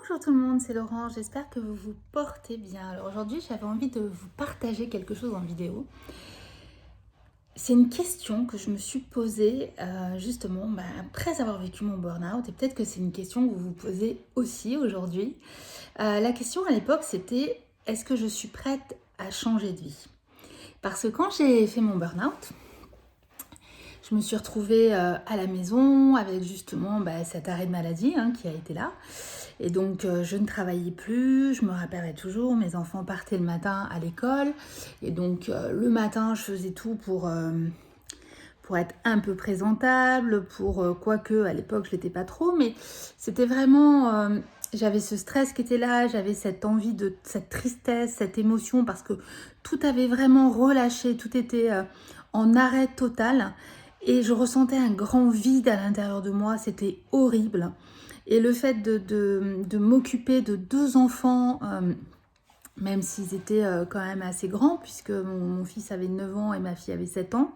Bonjour tout le monde, c'est Laurent, j'espère que vous vous portez bien. Alors aujourd'hui, j'avais envie de vous partager quelque chose en vidéo. C'est une question que je me suis posée justement après avoir vécu mon burn-out, et peut-être que c'est une question que vous vous posez aussi aujourd'hui. La question à l'époque, c'était: est-ce que je suis prête à changer de vie? Parce que quand j'ai fait mon burn-out, je me suis retrouvée à la maison avec justement cet arrêt de maladie qui a été là. Et donc, je ne travaillais plus, je me rappellerai toujours, mes enfants partaient le matin à l'école. Et donc, le matin, je faisais tout pour être un peu présentable, quoique à l'époque, je l'étais pas trop. Mais c'était vraiment... j'avais ce stress qui était là, j'avais cette envie cette tristesse, cette émotion, parce que tout avait vraiment relâché, tout était en arrêt total. Et je ressentais un grand vide à l'intérieur de moi, c'était horrible. Et le fait de m'occuper de deux enfants, même s'ils étaient quand même assez grands, puisque mon fils avait 9 ans et ma fille avait 7 ans.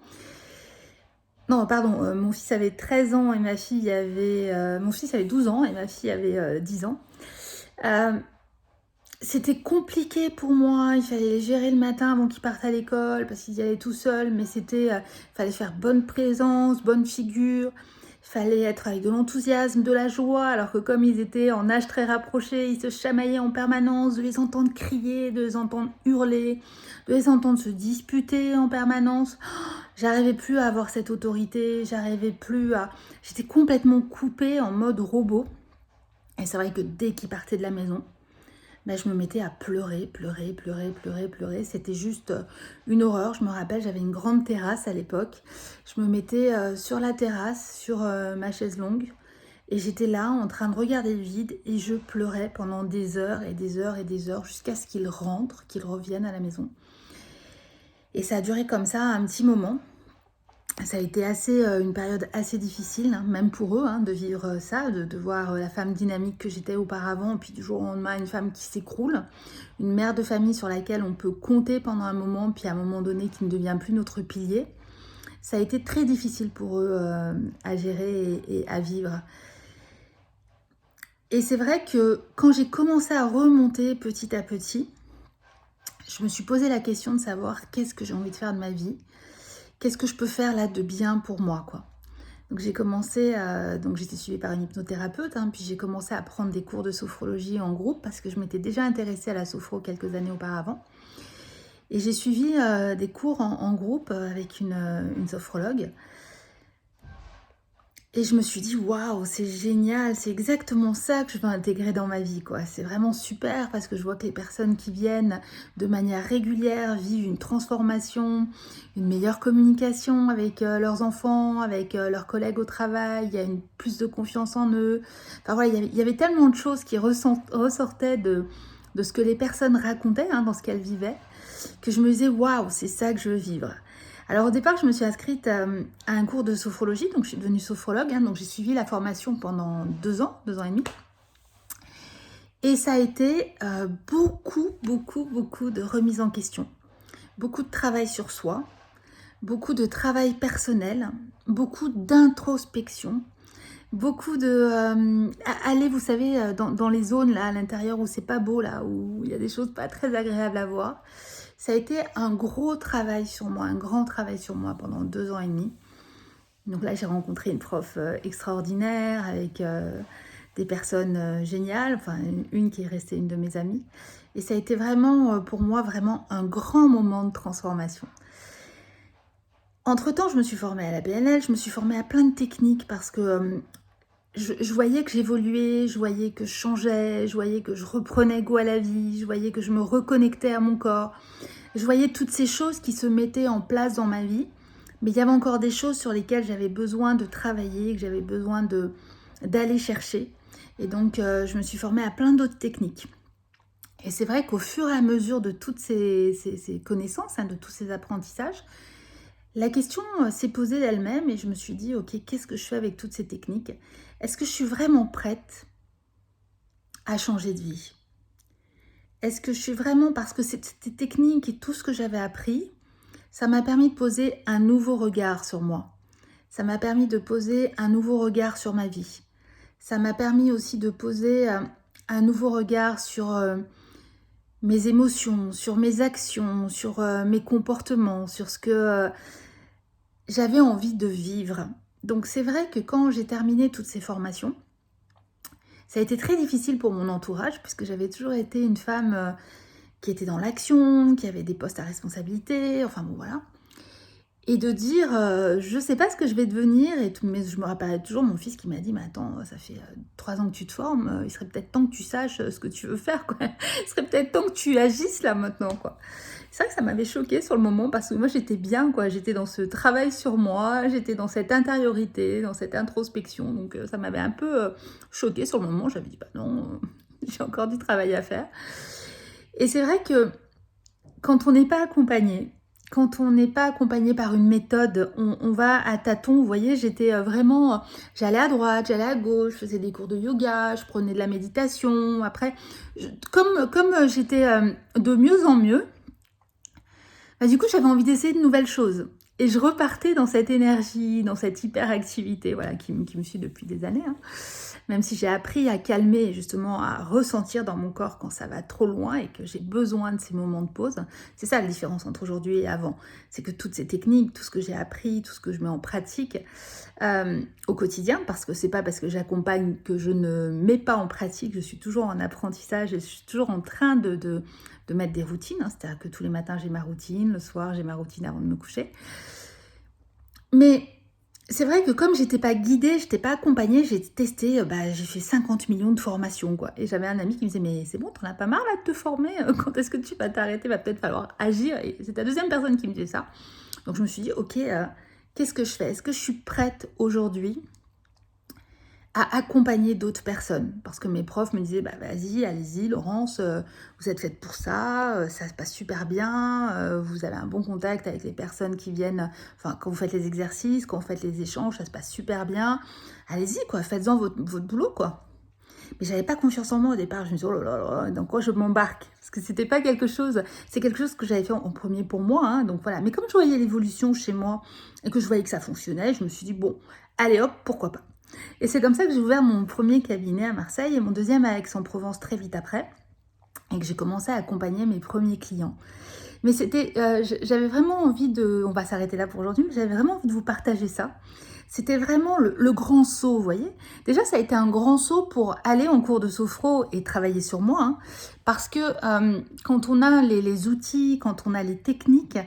Non, pardon, mon fils avait 13 ans et ma fille avait... mon fils avait 12 ans et ma fille avait 10 ans. C'était compliqué pour moi, il fallait les gérer le matin avant qu'ils partent à l'école, parce qu'ils y allaient tout seuls, mais fallait faire bonne présence, bonne figure. Il fallait être avec de l'enthousiasme, de la joie, alors que comme ils étaient en âge très rapproché, ils se chamaillaient en permanence, de les entendre crier, de les entendre hurler, de les entendre se disputer en permanence. J'arrivais plus à avoir cette autorité, J'étais complètement coupée en mode robot. Et c'est vrai que dès qu'ils partaient de la maison, je me mettais à pleurer. C'était juste une horreur. Je me rappelle, j'avais une grande terrasse à l'époque. Je me mettais sur la terrasse, sur ma chaise longue. Et j'étais là en train de regarder le vide et je pleurais pendant des heures et des heures et des heures jusqu'à ce qu'ils rentrent, qu'ils reviennent à la maison. Et ça a duré comme ça un petit moment. Ça a été une période assez difficile, même pour eux, de vivre ça, de voir la femme dynamique que j'étais auparavant, puis du jour au lendemain, une femme qui s'écroule, une mère de famille sur laquelle on peut compter pendant un moment, puis à un moment donné qui ne devient plus notre pilier. Ça a été très difficile pour eux à gérer et à vivre. Et c'est vrai que quand j'ai commencé à remonter petit à petit, je me suis posé la question de savoir qu'est-ce que j'ai envie de faire de ma vie, qu'est-ce que je peux faire là de bien pour moi, quoi. Donc j'ai commencé, donc j'étais suivie par une hypnothérapeute, puis j'ai commencé à prendre des cours de sophrologie en groupe parce que je m'étais déjà intéressée à la sophro quelques années auparavant. Et j'ai suivi des cours en groupe avec une sophrologue. Et je me suis dit, waouh, c'est génial, c'est exactement ça que je veux intégrer dans ma vie, quoi. C'est vraiment super parce que je vois que les personnes qui viennent de manière régulière vivent une transformation, une meilleure communication avec leurs enfants, avec leurs collègues au travail, il y a plus de confiance en eux. Enfin voilà, il y avait tellement de choses qui ressortaient de ce que les personnes racontaient dans ce qu'elles vivaient, que je me disais, waouh, c'est ça que je veux vivre. Alors au départ, je me suis inscrite à un cours de sophrologie, donc je suis devenue sophrologue, donc j'ai suivi la formation pendant 2 ans et demi. Et ça a été beaucoup de remise en question, beaucoup de travail sur soi, beaucoup de travail personnel, beaucoup d'introspection, beaucoup aller, vous savez, dans les zones là à l'intérieur où c'est pas beau, là où il y a des choses pas très agréables à voir. Ça a été un gros travail sur moi, un grand travail sur moi pendant 2 ans et demi. Donc là, j'ai rencontré une prof extraordinaire avec des personnes géniales, enfin une qui est restée une de mes amies. Et ça a été vraiment, pour moi, vraiment un grand moment de transformation. Entre-temps, je me suis formée à la PNL, je me suis formée à plein de techniques parce que je voyais que j'évoluais, je voyais que je changeais, je voyais que je reprenais goût à la vie, je voyais que je me reconnectais à mon corps. Je voyais toutes ces choses qui se mettaient en place dans ma vie, mais il y avait encore des choses sur lesquelles j'avais besoin de travailler, que j'avais besoin d'aller chercher. Et donc, je me suis formée à plein d'autres techniques. Et c'est vrai qu'au fur et à mesure de toutes ces connaissances, de tous ces apprentissages, la question s'est posée d'elle-même et je me suis dit, ok, qu'est-ce que je fais avec toutes ces techniques? Est-ce que je suis vraiment prête à changer de vie? Est-ce que je suis vraiment... Parce que ces techniques et tout ce que j'avais appris, ça m'a permis de poser un nouveau regard sur moi. Ça m'a permis de poser un nouveau regard sur ma vie. Ça m'a permis aussi de poser un nouveau regard sur mes émotions, sur mes actions, sur mes comportements, sur ce que j'avais envie de vivre. Donc c'est vrai que quand j'ai terminé toutes ces formations, ça a été très difficile pour mon entourage, puisque j'avais toujours été une femme qui était dans l'action, qui avait des postes à responsabilité, enfin bon voilà. Et de dire, je sais pas ce que je vais devenir, et tout, mais je me rappellerai toujours mon fils qui m'a dit, mais attends, ça fait 3 ans que tu te formes, il serait peut-être temps que tu saches ce que tu veux faire, quoi. Il serait peut-être temps que tu agisses là maintenant, quoi. C'est vrai que ça m'avait choquée sur le moment, parce que moi j'étais bien, quoi. J'étais dans ce travail sur moi, j'étais dans cette intériorité, dans cette introspection, donc ça m'avait un peu choquée sur le moment. J'avais dit, bah non, j'ai encore du travail à faire. Et c'est vrai que quand on n'est pas accompagné, quand on n'est pas accompagné par une méthode, on va à tâtons. Vous voyez, j'étais vraiment... J'allais à droite, j'allais à gauche, je faisais des cours de yoga, je prenais de la méditation. Après, comme j'étais de mieux en mieux, bah, du coup, j'avais envie d'essayer de nouvelles choses. Et je repartais dans cette énergie, dans cette hyperactivité, voilà, qui me suit depuis des années, hein. Même si j'ai appris à calmer, justement, à ressentir dans mon corps quand ça va trop loin et que j'ai besoin de ces moments de pause. C'est ça la différence entre aujourd'hui et avant. C'est que toutes ces techniques, tout ce que j'ai appris, tout ce que je mets en pratique au quotidien, parce que c'est pas parce que j'accompagne que je ne mets pas en pratique, je suis toujours en apprentissage et je suis toujours en train de mettre des routines. Hein. C'est-à-dire que tous les matins, j'ai ma routine, le soir, j'ai ma routine avant de me coucher. Mais c'est vrai que comme j'étais pas guidée, j'étais pas accompagnée, j'ai testé, j'ai fait 50 millions de formations, quoi. Et j'avais un ami qui me disait, mais c'est bon, t'en as pas marre là de te former, quand est-ce que tu vas t'arrêter, va peut-être falloir agir. Et c'est la deuxième personne qui me disait ça. Donc je me suis dit, ok, qu'est-ce que je fais? Est-ce que je suis prête aujourd'hui à accompagner d'autres personnes? Parce que mes profs me disaient, vas-y, allez-y, Laurence, vous êtes faite pour ça, ça se passe super bien, vous avez un bon contact avec les personnes qui viennent, enfin, quand vous faites les exercices, quand vous faites les échanges, ça se passe super bien. Allez-y, quoi, faites-en votre boulot, quoi. Mais j'avais pas confiance en moi au départ, je me suis dit, oh là là là, dans quoi je m'embarque? Parce que c'était pas quelque chose, c'est quelque chose que j'avais fait en premier pour moi, hein, donc voilà. Mais comme je voyais l'évolution chez moi et que je voyais que ça fonctionnait, je me suis dit, bon, allez hop, pourquoi pas. Et c'est comme ça que j'ai ouvert mon premier cabinet à Marseille et mon deuxième à Aix-en-Provence très vite après, et que j'ai commencé à accompagner mes premiers clients. Mais c'était, j'avais vraiment envie de, on va s'arrêter là pour aujourd'hui, mais j'avais vraiment envie de vous partager ça. C'était vraiment le grand saut, vous voyez. Déjà, ça a été un grand saut pour aller en cours de sophro et travailler sur moi, hein, parce que quand on a les outils, quand on a les techniques,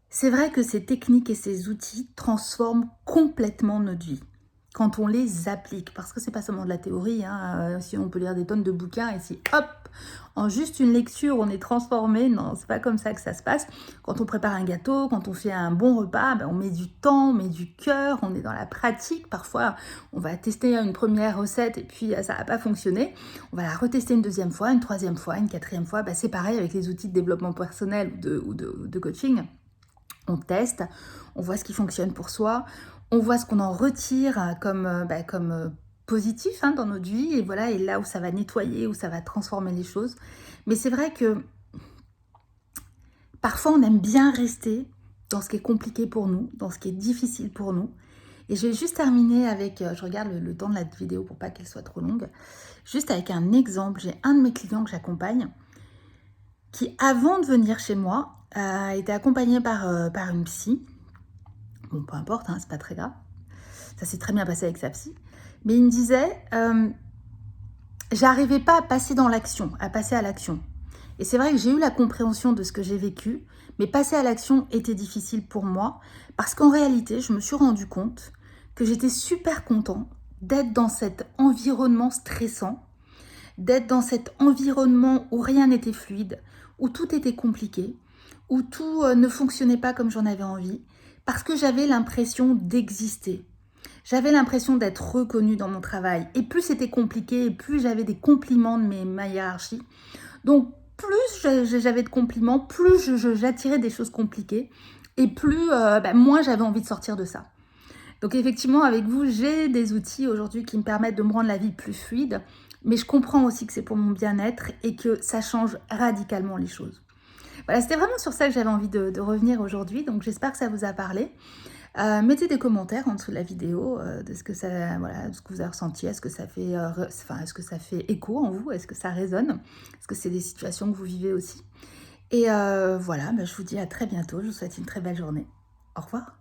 c'est vrai que ces techniques et ces outils transforment complètement notre vie quand on les applique, parce que c'est pas seulement de la théorie, hein, si on peut lire des tonnes de bouquins et si hop, en juste une lecture on est transformé, non, c'est pas comme ça que ça se passe. Quand on prépare un gâteau, quand on fait un bon repas, on met du temps, on met du cœur, on est dans la pratique. Parfois on va tester une première recette et puis ça va pas fonctionner, on va la retester une deuxième fois, une troisième fois, une quatrième fois. C'est pareil avec les outils de développement personnel ou de coaching. On teste, on voit ce qui fonctionne pour soi, on voit ce qu'on en retire comme positif, hein, dans notre vie, et voilà, et là où ça va nettoyer, où ça va transformer les choses. Mais c'est vrai que parfois on aime bien rester dans ce qui est compliqué pour nous, dans ce qui est difficile pour nous. Et je vais juste terminer avec, je regarde le temps de la vidéo pour pas qu'elle soit trop longue, juste avec un exemple. J'ai un de mes clients que j'accompagne qui, avant de venir chez moi, a été accompagné par une psy. Bon, peu importe, hein, c'est pas très grave. Ça s'est très bien passé avec sa psy. Mais il me disait, j'arrivais pas à passer dans l'action, à passer à l'action. Et c'est vrai que j'ai eu la compréhension de ce que j'ai vécu, mais passer à l'action était difficile pour moi, parce qu'en réalité, je me suis rendu compte que j'étais super content d'être dans cet environnement stressant, d'être dans cet environnement où rien n'était fluide, où tout était compliqué, où tout ne fonctionnait pas comme j'en avais envie, parce que j'avais l'impression d'exister. J'avais l'impression d'être reconnue dans mon travail. Et plus c'était compliqué, et plus j'avais des compliments de ma hiérarchie. Donc plus j'avais de compliments, plus j'attirais des choses compliquées, et plus moins j'avais envie de sortir de ça. Donc effectivement, avec vous, j'ai des outils aujourd'hui qui me permettent de me rendre la vie plus fluide, mais je comprends aussi que c'est pour mon bien-être et que ça change radicalement les choses. Voilà, c'était vraiment sur ça que j'avais envie de revenir aujourd'hui, donc j'espère que ça vous a parlé. Mettez des commentaires en dessous de la vidéo de ce que ça, voilà, de ce que vous avez ressenti. Est-ce que ça fait, est-ce que ça fait écho en vous? Est-ce que ça résonne? Est-ce que c'est des situations que vous vivez aussi? Et voilà, bah, je vous dis à très bientôt. Je vous souhaite une très belle journée. Au revoir.